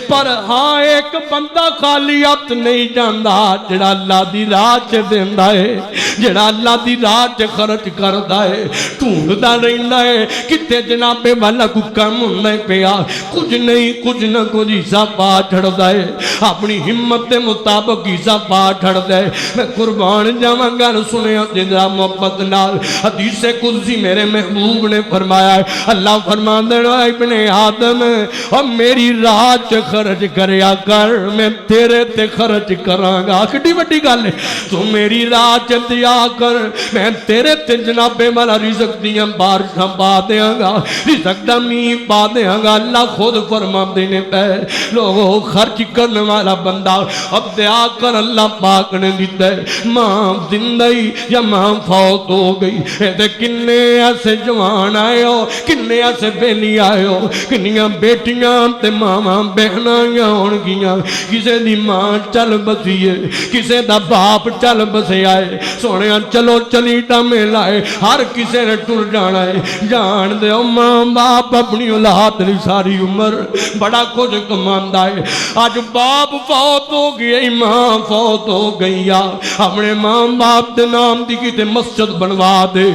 پر ہاں ایک بندہ خالی ہاتھ نہیں جاندا جڑا اللہ دی راہ چ دیندا ہے جڑا اللہ دی راہ چ خرچ کردا ہے ڈھونڈدا رہندا ہے کتے جناب والا کو کم نہیں پیا کچھ نہیں کچھ نہ کچھ حصہ پا چھڑدا ہے اپنی ہمت دے مطابق حصہ پا چھڑدا ہے میں قربان جاواں گل سنیا جناب محبت نال حدیث قدسی میرے محبوب نے فرمایا ہے اللہ فرماندے نے ابن آدم اور میری راہ چ خرچ کریا کر میں تیرے تے خرچ کراں گا کڈی وڈی گل ہے تو میری راہ چ دیا کر میں تیرے تے جناب والا رزق دیاں بارشاں پا دیاں گا رزق دا میਂਹ پا دیاں گا اللہ خود فرماندے نے پے لوگوں خرچ کرنے والا بندہ اب دیا کر اللہ پاک نے دیتا ہے ماں زندگی یا ماں فوت ہو گئی اے کنے ایسے جوان آئے ہو کنے ایسے بیلی آئے ہو کنیاں بیٹیاں تے ماں بہناں ہون گیاں کسے دی ماں چل بسی ہے کسے دا باپ چل بسے آئے سونے چلو چلی ٹامے لائے ہر کسے نے ٹر جانا ہے جان دے ماں باپ اپنی اولاد لی ساری عمر بڑا کچھ کماندا ہے آج باپ فوت ہو گئی ماں فوت ہو گئی اپنے ماں باپ دے نام دی کیتے مسجد بنوا دے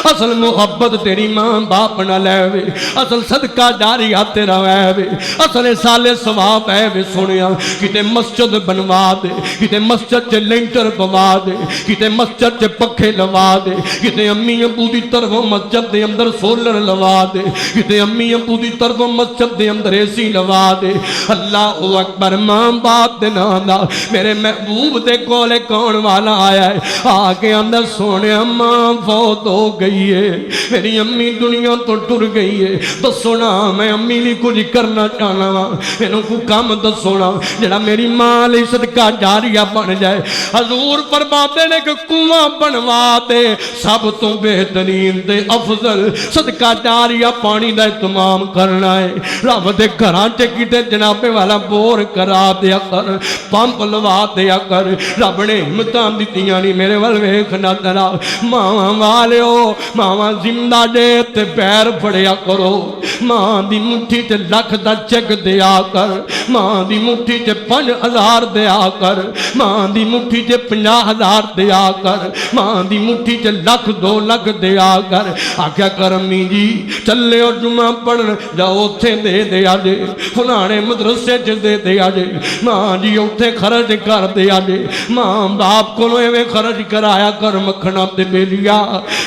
اصل محبت تیری ماں باپ نہ لے وے اصل صدقہ جاریہ تیرا ہے وے اصل سال ثواب ہے وے سنیا کتے مسجد بنوا دے کتے مسجد چے لینٹر بوا دے کتے مسجد چے پکھے لوا دے کتے امی ابو دی طرف مسجد دے اندر سولر لوا دے کتے امی ابو دی طرف مسجد دے اندر ایسی لوا دے اللہ اکبر ماں باپ دے نانا میرے محبوب دے کولے کون والا آیا ہے آگے اندر سونے ماں فوت ہو گئی ہے میری امی دنیا تو ٹر گئی ہے دسونا میں امی لی کچھ کرنا چاہنا وا میں کو کام دسونا جڑا میری ماں لی صدقہ جاریہ بن جائے حضور فرماتے نے کہ کنواں بنوا دے سب تو بہترین دے افضل صدقہ جاریہ پانی دا اہتمام کرنا ہے رب دے گھراں چ کیتے جناب والا بور کرا دیا کر پمپ لوا دیا کر رب نے ہمتاں دتیاں نہیں میرے ول ویکھنا ذرا ماں والیو ماں زندہ دے تے پیر پھڑیا کرو ماں دی مٹھی تے لکھ دا چیک دیا کر ماں دی مٹھی تے 5000 دیا کر ماں دی مٹھی تے 50,000 دیا کر ماں دی مٹھی تے 1,00,000 2 لکھ دیا کر آکھیا کر امی جی چلے اور جمعہ پڑھن جاؤ اوتھے دے دیا جے فلانے مدرسے چ دے دیا جے ماں جی اوتھے خرچ کر دیا جے ماں باپ کو ایویں خرچ کرایا کر مکھنا تے بیلیا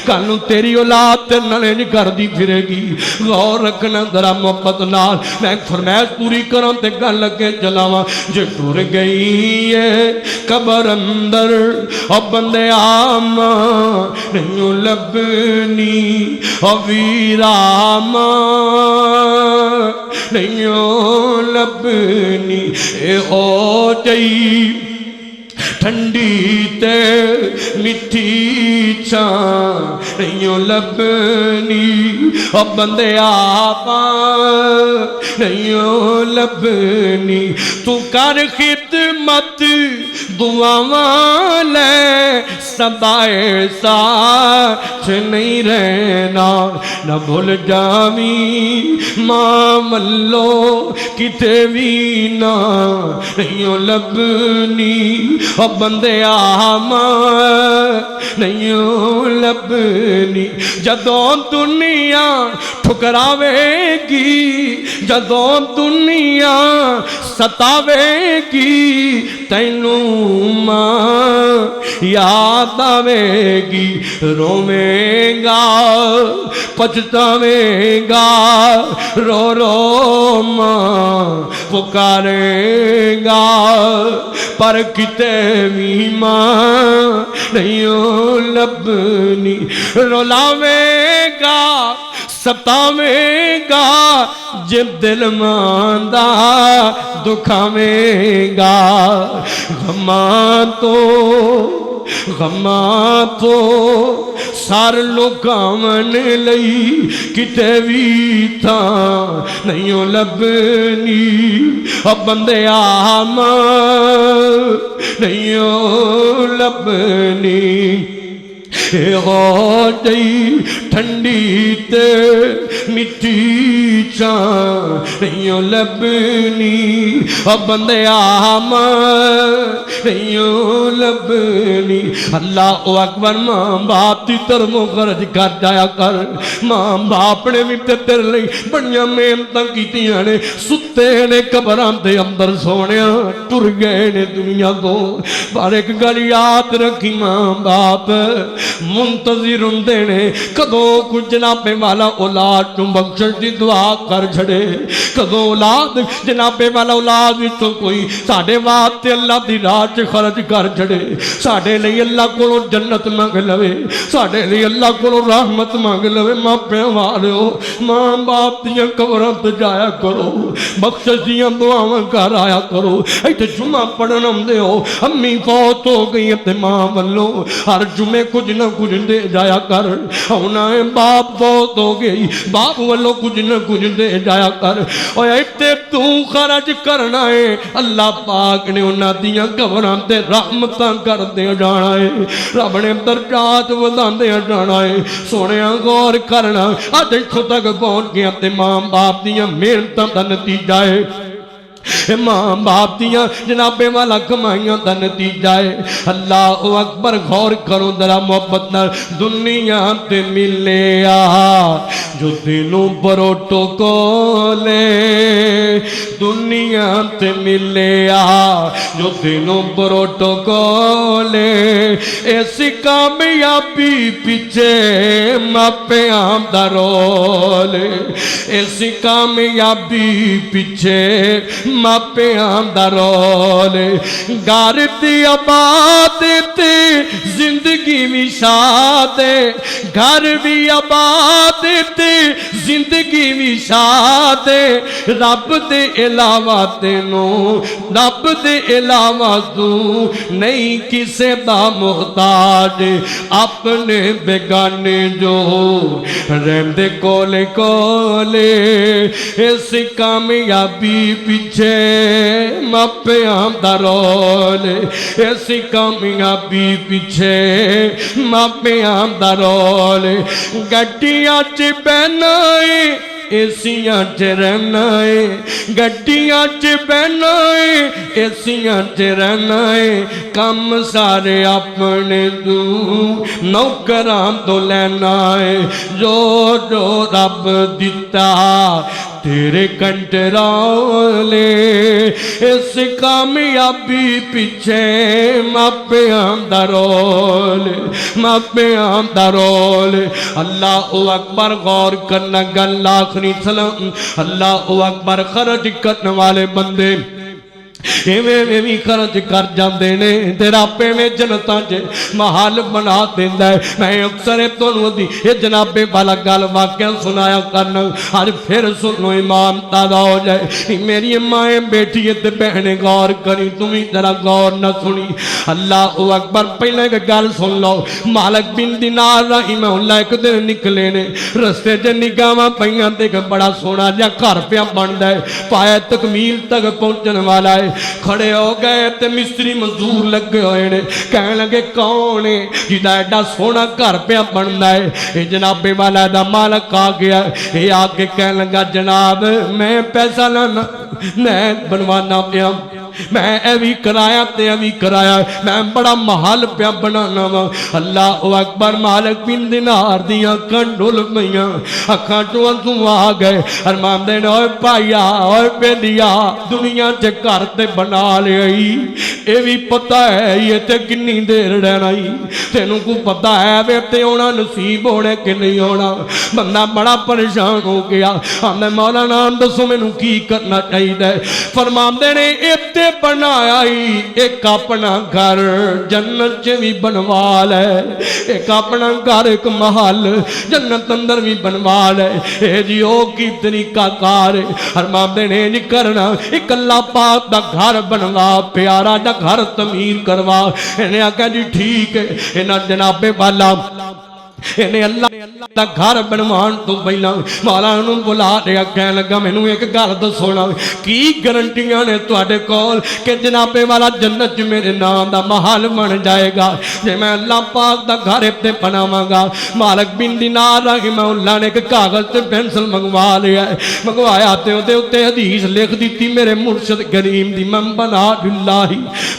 کل نوں تیری اولاد تے نلے نہیں کر دی پھرے گی غور رکھنا ذرا محبت نال میں فرمائش پوری کراں تے گل لگے چلاواں جے ٹر گئی ہے قبر اندر او بندے ماں نہیں لبنی او ویرا ماں نہیں لبنی اے او جئی ٹھنڈی تے میٹھی چاں نہیں لبنی او بندے آپا نہیں لبنی تو کر خدمت دعاواں لے سدائے ساتھ نہیں رہنا نہ بھول جاویں ماں ملو کتے بھی نہ نہیں لبنی او بندے آما نہیں لبنی جدوں دنیا ٹھکراوے گی جدوں دنیا ستاوے گی تینوں ماں یاد آوے گی روویں گا پچھتاویں گا رو رو ماں پکارے گا پر کتے بھی ماں نہیں لبنی رولاویں گا ستاویں گا جب دل ماندہ دکھاویں گا غماں تو سار لوکاون لئی کتے بھی تھا نہیں لبنی اب بندے آما نہیں لبنی ہو جئی ٹھنڈی تے میٹھی چاں نہیں لبنی اب بندے آما نہیں لبنی اللہ اکبر ماں باپ تی ترمو خرج کر جایا کر ماں باپ نے بھی تیرے لئی بڑیاں محنتاں کیتیاں نے ستے نے قبراں دے اندر سونیا ٹر گئے نے دنیا کو پر ایک گل یاد رکھی ماں باپ منتظر ہوندے نے کدوں کچھ جناب والا اولاد تو بخشش دی دعا کر چھڑے کدوں اولاد جناب والا اولاد وچوں کوئی ساڈے واسطے اللہ دی راہ وچ خرچ کر چھڑے ساڈے لئی اللہ کولوں جنت منگ لوے ساڈے لئی اللہ کولوں رحمت منگ لوے ماپیاں والو ماں باپ دیاں قبراں تے جایا کرو بخشش دیاں دعاواں کر آیا کرو ایتھے جمعہ پڑھن آندے ہو امی فوت ہو گئی تے ماں والو ہر جمعے کچھ نہ کچھ دے جایا کر ہونا ہے باپ فوت ہو گئی باپ والوں کچھ نہ کچھ دے جایا کر اور ایتے تو خرچ کرنا ہے اللہ پاک نے انہاں دیاں قبراں تے رحمتاں کر دے جانا ہے رب نے درجات ودان دے جانا ہے سونیا غور کرنا اج ایتھوں تک پہنچ گیا تے ماں باپ دیاں محنتاں دا نتیجہ ہے ماں باپ دیاں جناب والا کمائیاں دا نتیجہ ہے اللہ اکبر غور کرو ذرا محبت نال دنیا تے ملے جو دلوں پروٹو کولے دنیا تے ملے جو دلوں پروٹو کولے ایسی کامیابی پیچھے ماپیاں دا رولے ایسی کامیابی پیچھے ماپیاں دا رولے گھر دی آباد تے زندگی وشادے گھر بھی آباد تے زندگی وشادے رب دے علاوہ تینوں رب دے علاوہ تو نہیں کسے دا محتاج اپنے بیگانے جو رہندے کولے کولے ایسی کامیابی پیچھے ماپیاں دا رولے ایسی کامیابی پیچھے ماپیاں دا رولے گڈیاں چ بہنا ہے ایسیاں چ رہنا ہے گڈیاں چ بہنا ہے ایسیاں چ رہنا ہے کم سارے اپنے تو نوکراں تو لینا ہے جو جو رب دیتا تیرے کنٹرولے اس کامیابی پیچھے ماپیاں دا رولے ماپیاں دا رولے اللہ اکبر غور کرنا گل آخری سلام اللہ اکبر خرچ کرنے والے بندے ایویں بھی خرچ کر جاندے نے تے رب ایویں جنتاں چ محل بنا دیندا ہے میں اکثر تانوں دی یہ جناب والا گل واقعہ سنایا کرنا اج پھر سنو ایمان تازہ ہو جائے میری مائیں بیٹی تے بہنیں غور کری تمہیں ذرا غور نہ سنی اللہ اکبر پہلے ایک گل سن لو مالک بن دینار رحمہ اللہ ایک دن نکلے نے رستے چ نگاہاں پئیاں تے بڑا سونا جا گھر پیا بندا ہے پایا تکمیل تک پہنچن والا ہے کھڑے ہو گئے تے مستری مزدور لگے ہوئے نے کہنے لگے کون ہے جدا ایڈا سونا گھر پیا بندا ہے اے جناب والا دا مالک آ گیا اے آ کے کہنے لگا جناب میں پیسہ لانا میں بنوانا پیا میں ایوی کرایا تے ایوی کرایا میں بڑا محل پیا بنانا وا اللہ اکبر مالک بن دینار دیاں کنڈل میاں اکھاں چوں آنسو آ گئے ارمان دے اوئے پایا اوئے بیلیا دنیا چ گھر تے بنا لئی اے وی پتہ ہے یہ تے کنی دیر رہنا تینوں کو پتہ ہے وے تے ہونا نصیب ہونے کہ نہیں ہونا بندہ بڑا پریشان ہو گیا آندے مولانا دسو مینوں کی کرنا چاہیے فرماندے نے اتے بنایا ہی ایک اپنا گھر جنت چ بھی بنوا لے ایک اپنا گھر ایک محل جنت اندر بھی بنوا لے اے جی او کی طریقہ کار فرماندے نے نہیں کرنا ایک اللہ پاک دا گھر بنوا پیارا دا گھر تعمیر کروا انہیں آکھا جی ٹھیک ہے انہاں جناب والا انہیں اللہ دا گھر بنوان تو پہلا مولا انہوں بلا دیا کہنے لگا مینوں ایک گل دسونا کی گارنٹیاں نے تواڈے کول کہ جناب والا جنت میرے نام دا محل بن جائے گا جے میں اللہ پاک دا گھر تے بناواں گا مالک بن دینار رحمہ اللہ نے ایک کاغذ تے پینسل منگوا لیا منگوایا تے اودے اوتے حدیث لکھ دتی میرے مرشد کریم دی من بنا للہ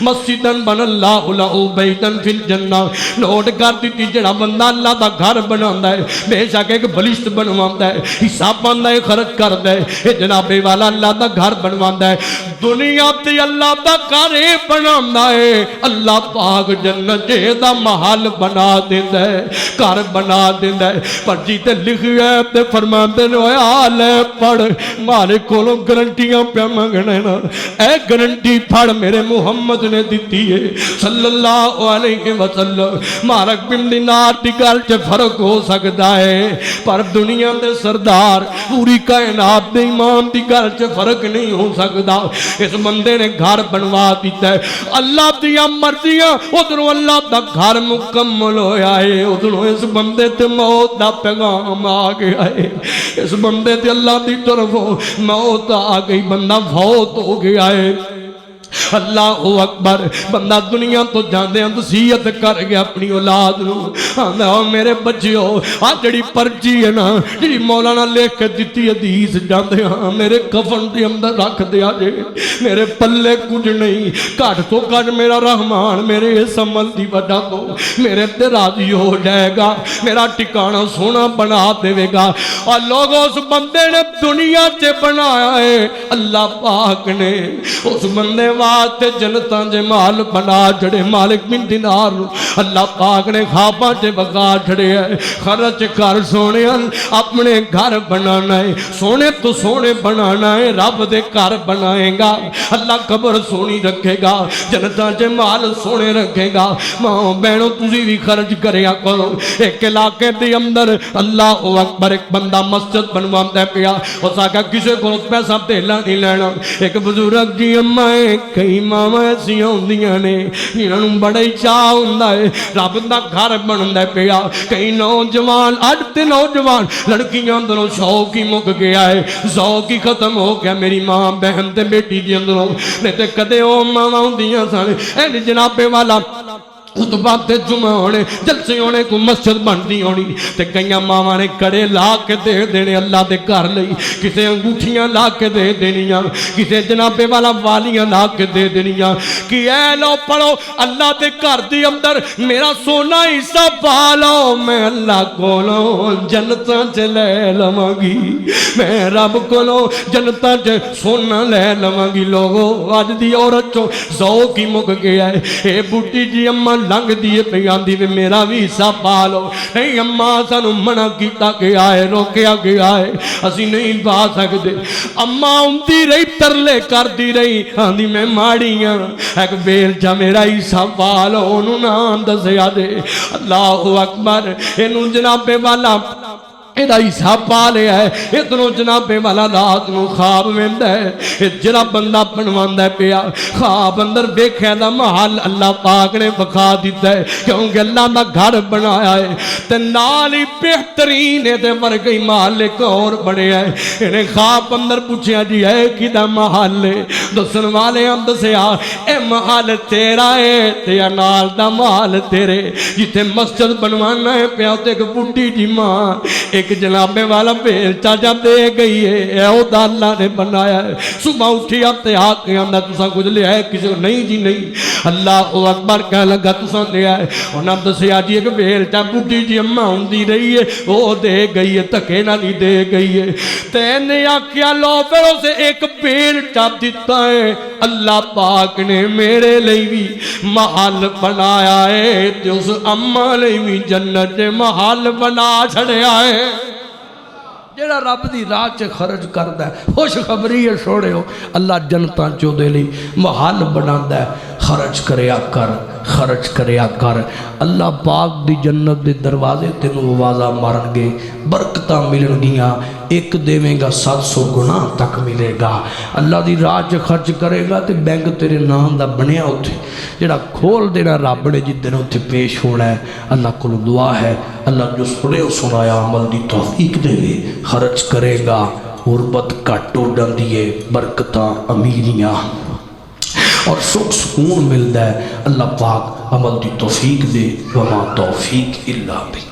مسجدن بن اللہ لہ بیتن فی الجنہ نوٹ کر دتی جڑا بندہ اللہ دا گھر بناوندا ہے بے شک ایک بلشت بنواوندا ہے حساب بندا ہے خرچ کردا ہے اے جناب والا اللہ دا گھر بنواوندا ہے دنیا تے اللہ دا گھر بناوندا ہے اللہ پاک جنت دا محل بنا دیندا ہے گھر بنا دیندا ہے پرچی تے لکھیا ہے تے فرماندے نے اوے آ لے پڑھ مالک کولوں گارنٹیاں پیا منگنے نا اے گارنٹی پھڑ میرے محمد نے دتی ہے صلی اللہ علیہ وسلم مالک بن دینار دی گل چ فرق ہو سکتا ہے پر دنیا دے سردار پوری کائنات دے امام دی گل چ فرق نہیں ہو سکتا اس بندے نے گھر بنوا دیتا ہے اللہ دی مرضیاں ادھروں اللہ دا گھر مکمل ہویا ہے ادھروں اس بندے تے موت دا پیغام آ گیا ہے اس بندے تے اللہ دی طرفوں موت آ گئی بندہ فوت ہو گیا ہے اللہ اکبر بندہ دنیا تو جاندے ہیں وصیت کر گیا اپنی اولاد نو آندا میرے بچیو آ جڑی پرچی ہے نا جڑی مولانا لکھ کے دتی حدیث جاندے ہاں میرے کفن دے اندر رکھ دیا جے میرے پلے کچھ نہیں گھٹ تو گھٹ میرا رحمان میرے اس عمل دی وجہ تو میرے تے راضی ہو جائے گا میرا ٹھکانہ سونا بنا دے گا اور لوگوں اس بندے نے دنیا چ بنایا ہے اللہ پاک نے اس بندے واسطے جنتاں دے محل بنا چھڑے مالک بن دینار اللہ پاک نے خواباں تے وگا چھڑے ہے خرچ کر سونے اپنے گھر بنانا ہے سونے تو سونے بنانا ہے رب دے گھر بنائے گا اللہ قبر سونی رکھے گا جنتاں دے محل سونے رکھے گا ماں بہنوں تسی بھی خرچ کریا کرو ایک علاقے دے اندر اللہ اکبر ایک بندہ مسجد بنواندا پیا اس آکھا کسے کو پیسہ دھیلا نہیں لینا ایک بزرگ جی امائیں کئی ماما ایسی ہوندیاں نے جنہاں نوں بڑا ہی چاہ ہوندا ہے رب دا گھر بندا پیا کئی نوجوان اج تے نوجوان لڑکیاں اندروں شوق ہی مک گیا ہے ذوق ہی ختم ہو گیا میری ماں بہن تے بیٹی دی اندروں نہیں تے کدے او ماما ہوندیاں سن اے جناب والا خطبہ تے جمعہ ہونے جلسے ہونے کو مسجد بندی ہونی تے کئیاں ماما نے کڑے لا کے دے دینے اللہ دے گھر لئی کسے انگوٹھیاں لا کے دے دینیاں کسے جناب والا والیاں لا کے دے دینیاں کہ اے لو پڑھو اللہ دے گھر دی اندر میرا سونا حصہ پالو میں اللہ کولوں جنتاں چ لے لواں گی میں رب کولوں جنتاں چ سونا لے لواں گی لوگو اج دی عورت چوں ذوق ہی مک گیا ہے اے بوٹی جی اماں لنگ دیے پہ آندی میں میرا بھی حصہ پا لو. نہیں اماں سانو منع کیتا گیا ہے, روکیا گیا ہے, اسی نہیں پا سکتے. اماں اندی رہی ترلے کر دی رہی, آندی میں ماڑی ہاں, ایک بیلچا میرا حصہ پا لو. انہوں نام دسیا دے. اللہ اکبر. انہوں جناب والا ایدہ حصہ پا لیا ہے. اتنو جناب والا رات نو خواب میں ہے, جرا بندہ بنواندہ ہے پیا, خواب اندر بیکھے دا محل اللہ پاک نے بکھا دیتا ہے, کیونکہ اللہ دا گھر بنایا ہے تے نالی بہترین ہے تے مر گئی محل ایک اور بڑے ہے. انہیں خواب اندر پوچھیا جی ہے کی دا محل ہے, دسن والے ہم دسیا اے محل تیرا ہے تے نال دا محل تیرے. جیتے مسجد بنوانا ہے پیا تے ایک بڑی جی ماں ایک جناب والا بیلچا جا دے گئی ہے, اے او دا اللہ نے بنایا ہے. صبح اٹھی اب تے آگ کے اندر تساں کچھ لیا ہے کسی کو نہیں جی نہیں. اللہ اکبر کہہ لگا تساں لیا ہے. انہاں دسیا جی ایک بیلچا بڈھی جی اماں ہوندی رہی ہے وہ دے گئی ہے, تکے نہ نہیں دے گئی ہے. تے نے آکھیا لو پھر اسے ایک بیلچا دیتا ہے. اللہ پاک نے میرے لئی بھی محل بنایا ہے تے اس اماں لئی بھی جنت محل بنا چھڑیا ہے. جیڑا رب دی راہ چے خرچ کردہ ہے خوش خبری ہے سوڑے ہو, اللہ جنتاں چو دے لی محل بناندہ ہے. خرچ کریا کر, خرچ کریا کر. اللہ پاک دی جنت دے دروازے تینوں آوازہ مارن گے, برکتاں ملن گیاں, ایک دیویں گا 700 گناہ تک ملے گا. اللہ دی راہ چے خرچ کرے گا تے بینک تیرے نام دا بنیا ہوتے, جیڑا کھول دینا رب نے جدن ہوتے پیش ہونا ہے. اللہ کو دعا ہے اللہ جو سنے سنایا عمل دی توفیق دے گے. خرچ کرے گا غربت کٹو ڈندیے, برکتاں امیریاں اور سکھ سکون ملتا ہے. اللہ پاک عمل دی توفیق دے. وما توفیق الا باللہ.